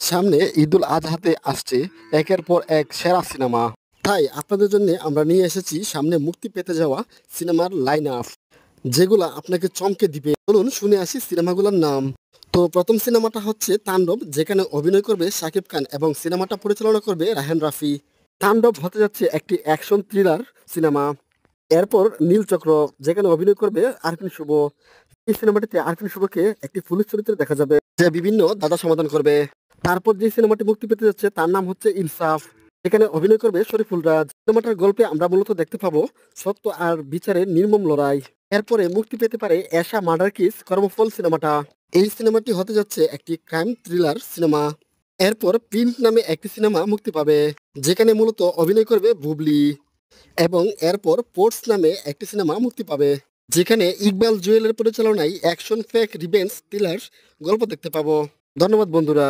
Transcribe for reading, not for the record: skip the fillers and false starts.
সামনে ঈদুল আজহাতে আসছে একের পর এক সেরা সিনেমা। তাই আপনাদের জন্য আমরা নিয়ে এসেছি সামনে মুক্তি পেতে যাওয়া সিনেমার লাইন আপ, যেগুলা আপনাকে চমকে দিবে। চলুন শুনে আসি সিনেমাগুলোর নাম। তো প্রথম সিনেমাটা হচ্ছে তাণ্ডব, যেখানে অভিনয় করবে শাকিব খান এবং সিনেমাটা পরিচালনা করবে রায়হান রাফি। তাণ্ডব হতে যাচ্ছে একটি অ্যাকশন থ্রিলার সিনেমা। এরপর নীলচক্র, যেখানে অভিনয় করবে আরফিন শুভ। এই সিনেমাটিতে আরফিন শুভকে একটি পুলিশ চরিত্রে দেখা যাবে, যে বিভিন্ন দাদা সমাধান করবে। তারপর যে সিনেমাটি মুক্তি পেতে যাচ্ছে তার নাম হচ্ছে ইনসাফ, এখানে অভিনয় করবে শরীফুল রাজ। সিনেমাটার গল্পে আমরা মূলত দেখতে পাবো সত্য আর বিচারের নির্মম লড়াই। এরপরে মুক্তি পেতে পারে এশা মার্ডার কিস কর্মফল সিনেমাটা। এই সিনেমাটি হতে যাচ্ছে একটি ক্রাইম থ্রিলার সিনেমা। এরপর প্রিন্ট নামে একটি সিনেমা মুক্তি পাবে, যেখানে মূলত অভিনয় করবে বুবলি। এবং এরপর পোর্টস নামে একটি সিনেমা মুক্তি পাবে, যেখানে ইকবাল জুয়েলের পরিচালনায় অ্যাকশন ফেক রিভেঞ্জ থ্রিলার গল্প দেখতে পাবো। ধন্যবাদ বন্ধুরা।